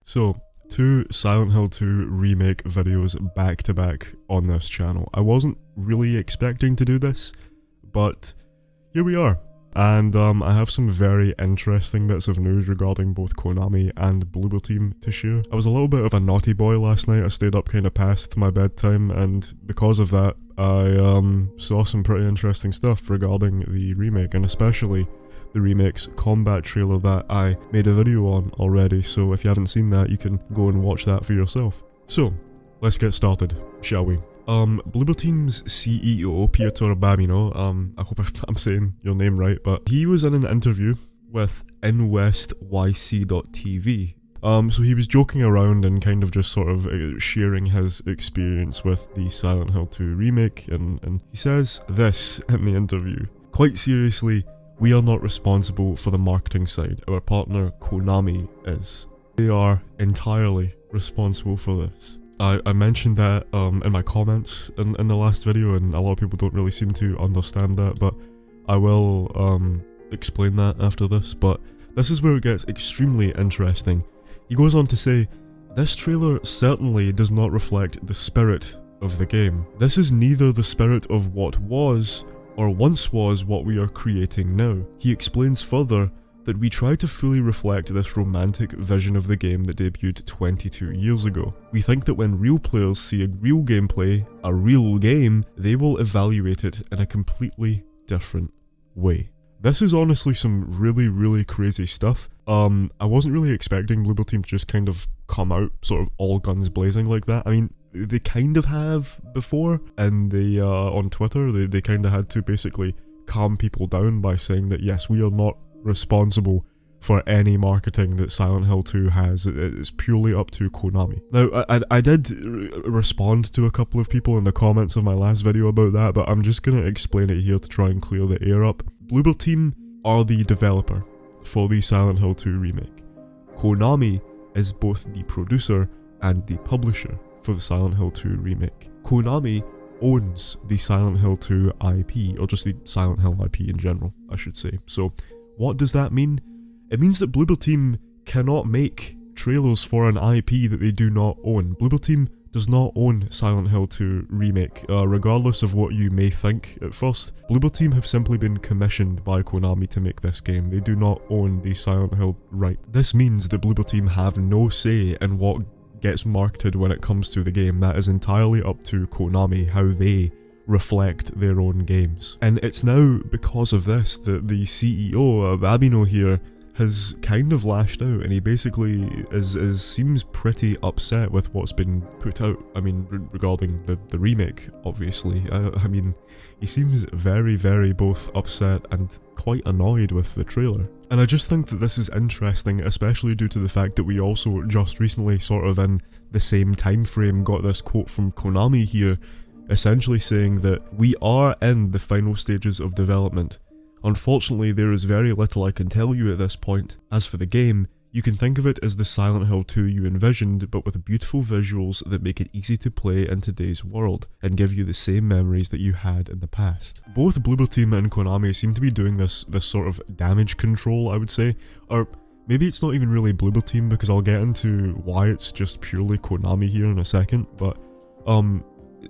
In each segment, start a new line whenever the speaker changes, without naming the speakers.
So, two Silent Hill 2 remake videos back to back on this channel. I wasn't really expecting to do this, but here we are. And I have some very interesting bits of news regarding both Konami and Bloober Team to share. I was a little bit of a naughty boy last night. I stayed up kind of past my bedtime, and because of that, I saw some pretty interesting stuff regarding the remake, and especially the remake's combat trailer that I made a video on already. So if you haven't seen that, you can go and watch that for yourself. So let's get started, shall we? Bloober Team's CEO, Piotr Babieno, I hope I'm saying your name right, but he was in an interview with InWestYC.tv. So he was joking around and kind of just sort of sharing his experience with the Silent Hill 2 remake, and he says this in the interview: "Quite seriously, we are not responsible for the marketing side. Our partner Konami is. They are entirely responsible for this." I mentioned that in my comments in the last video, and a lot of people don't really seem to understand that, but I will explain that after this. But this is where it gets extremely interesting. He goes on to say, "This trailer certainly does not reflect the spirit of the game. This is neither the spirit of what was or once was what we are creating now." He explains further that we try to fully reflect this romantic vision of the game that debuted 22 years ago. We think that when real players see a real gameplay, a real game, they will evaluate it in a completely different way. This is honestly some really crazy stuff. I wasn't really expecting Bloober Team to just kind of come out sort of all guns blazing like that. I mean, they kind of have before, and they on Twitter they kind of had to basically calm people down by saying that yes, we are not responsible for any marketing that Silent Hill 2 has. It's purely up to Konami. Now, I did respond to a couple of people in the comments of my last video about that, but I'm just gonna explain it here to try and clear the air up. Bloober Team are the developer for the Silent Hill 2 remake. Konami is both the producer and the publisher for the Silent Hill 2 remake. Konami owns the Silent Hill 2 IP, or just the Silent Hill IP in general, I should say. So what does that mean? It means that Bloober Team cannot make trailers for an IP that they do not own. Bloober Team does not own Silent Hill 2 Remake, regardless of what you may think at first. Bloober Team have simply been commissioned by Konami to make this game. They do not own the Silent Hill right. This means that Bloober Team have no say in what gets marketed when it comes to the game. That is entirely up to Konami, how they reflect their own games. And it's now because of this that the CEO, Babieno here, has kind of lashed out, and he basically seems pretty upset with what's been put out. I mean, regarding the remake, obviously. I mean, he seems very both upset and quite annoyed with the trailer. And I just think that this is interesting, especially due to the fact that we also just recently, sort of in the same time frame, got this quote from Konami here, essentially saying that we are in the final stages of development. Unfortunately, there is very little I can tell you at this point. As for the game, you can think of it as the Silent Hill 2 you envisioned, but with beautiful visuals that make it easy to play in today's world, and give you the same memories that you had in the past. Both Bloober Team and Konami seem to be doing this sort of damage control, I would say, or maybe it's not even really Bloober Team, because I'll get into why it's just purely Konami here in a second, but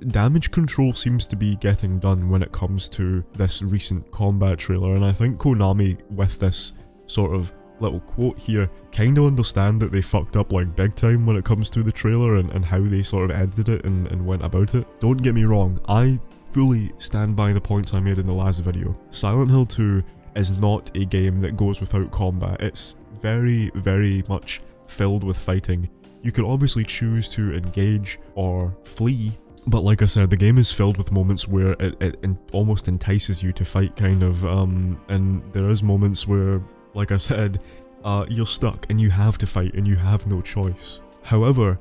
damage control seems to be getting done when it comes to this recent combat trailer, and I think Konami, with this sort of little quote here, kind of understand that they fucked up like big time when it comes to the trailer and how they sort of edited it and went about it. Don't get me wrong, I fully stand by the points I made in the last video. Silent Hill 2 is not a game that goes without combat. It's very much filled with fighting. You can obviously choose to engage or flee, but like I said, the game is filled with moments where it almost entices you to fight, kind of, and there is moments where, like I said, you're stuck and you have to fight and you have no choice. However,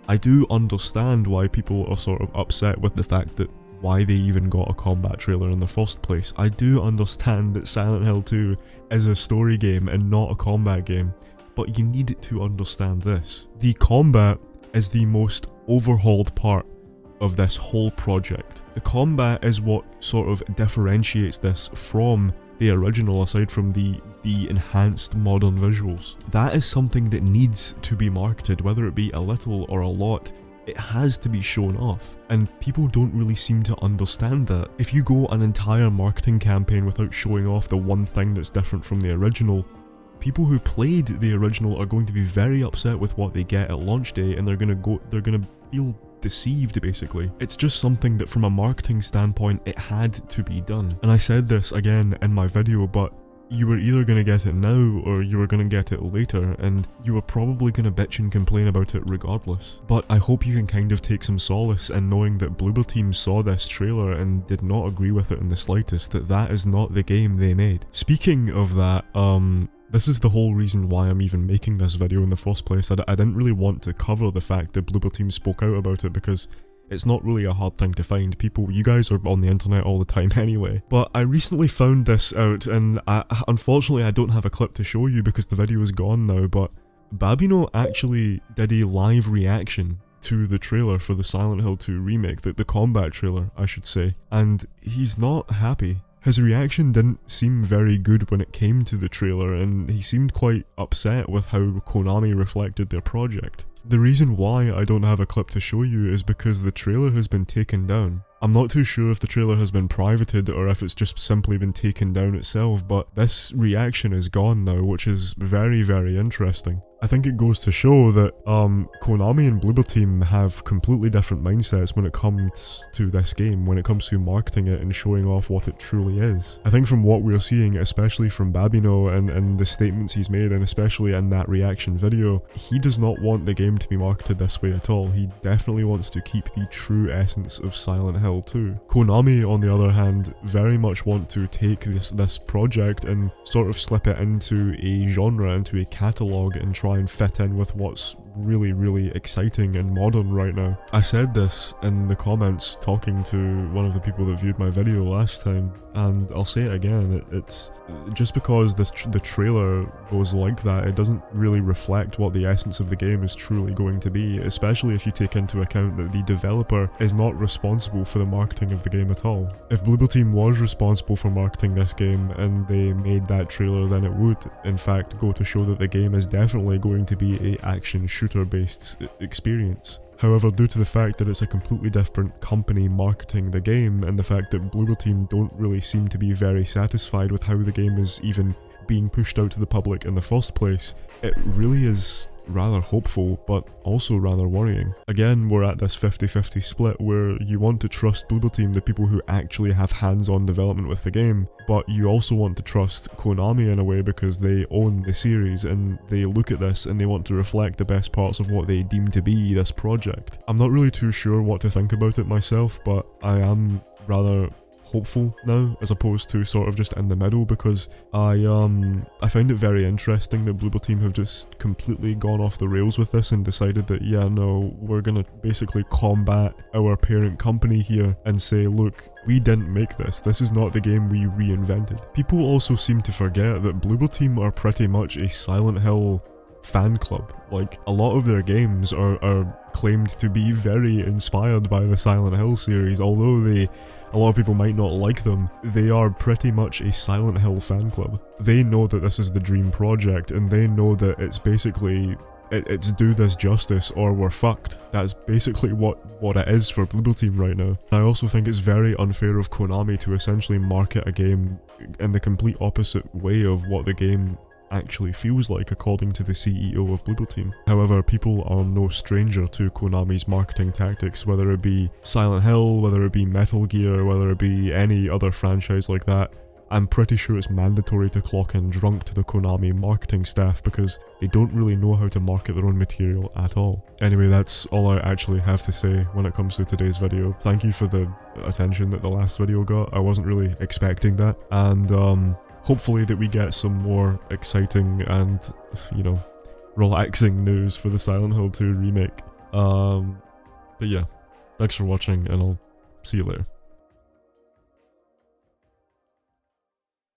I do understand why people are sort of upset with the fact that why they even got a combat trailer in the first place. I do understand that Silent Hill 2 is a story game and not a combat game, but you need to understand this. The combat is the most overhauled part of this whole project. The combat is what sort of differentiates this from the original aside from the enhanced modern visuals. That is something that needs to be marketed, whether it be a little or a lot. It has to be shown off, and people don't really seem to understand that. If you go an entire marketing campaign without showing off the one thing that's different from the original, people who played the original are going to be very upset with what they get at launch day, and they're gonna feel deceived basically. It's just something that from a marketing standpoint it had to be done. And I said this again in my video, but you were either going to get it now or you were going to get it later, and you were probably going to bitch and complain about it regardless. But I hope you can kind of take some solace in knowing that Bloober Team saw this trailer and did not agree with it in the slightest, that is not the game they made. Speaking of that, this is the whole reason why I'm even making this video in the first place. I didn't really want to cover the fact that Bloober Team spoke out about it because it's not really a hard thing to find. You guys are on the internet all the time anyway. But I recently found this out, and unfortunately I don't have a clip to show you because the video is gone now, but Babieno actually did a live reaction to the trailer for the Silent Hill 2 remake, the combat trailer I should say, and he's not happy. His reaction didn't seem very good when it came to the trailer, and he seemed quite upset with how Konami reflected their project. The reason why I don't have a clip to show you is because the trailer has been taken down. I'm not too sure if the trailer has been privated or if it's just simply been taken down itself, but this reaction is gone now, which is very, very interesting. I think it goes to show that Konami and Bloober Team have completely different mindsets when it comes to this game, when it comes to marketing it and showing off what it truly is. I think from what we're seeing, especially from Babieno and the statements he's made, and especially in that reaction video, he does not want the game to be marketed this way at all. He definitely wants to keep the true essence of Silent Hill 2. Konami, on the other hand, very much want to take this project and sort of slip it into a genre, into a catalogue, and try and fit in with what's really, really exciting and modern right now. I said this in the comments talking to one of the people that viewed my video last time, and I'll say it again, it's just because the trailer goes like that, it doesn't really reflect what the essence of the game is truly going to be, especially if you take into account that the developer is not responsible for the marketing of the game at all. If Bloober Team was responsible for marketing this game and they made that trailer, then it would in fact go to show that the game is definitely going to be a action shooter based experience. However, due to the fact that it's a completely different company marketing the game, and the fact that Bloober Team don't really seem to be very satisfied with how the game is even being pushed out to the public in the first place, it really is rather hopeful, but also rather worrying. Again, we're at this 50-50 split where you want to trust Bloober Team, the people who actually have hands-on development with the game, but you also want to trust Konami in a way because they own the series and they look at this and they want to reflect the best parts of what they deem to be this project. I'm not really too sure what to think about it myself, but I am rather hopeful now as opposed to sort of just in the middle, because I find it very interesting that Bloober Team have just completely gone off the rails with this and decided that yeah, no, we're gonna basically combat our parent company here and say, look, we didn't make this is not the game we reinvented. People also seem to forget that Bloober Team are pretty much a Silent Hill fan club. Like, a lot of their games are claimed to be very inspired by the Silent Hill series, although a lot of people might not like them. They are pretty much a Silent Hill fan club. They know that this is the dream project, and they know that it's basically, it's do this justice or we're fucked. That's basically what it is for Bloober Team right now. I also think it's very unfair of Konami to essentially market a game in the complete opposite way of what the game actually feels like, according to the CEO of Bloober Team. However, people are no stranger to Konami's marketing tactics, whether it be Silent Hill, whether it be Metal Gear, whether it be any other franchise like that. I'm pretty sure it's mandatory to clock in drunk to the Konami marketing staff because they don't really know how to market their own material at all. Anyway, that's all I actually have to say when it comes to today's video. Thank you for the attention that the last video got. I wasn't really expecting that, and hopefully that we get some more exciting and, you know, relaxing news for the Silent Hill 2 remake. But yeah, thanks for watching, and I'll see you later.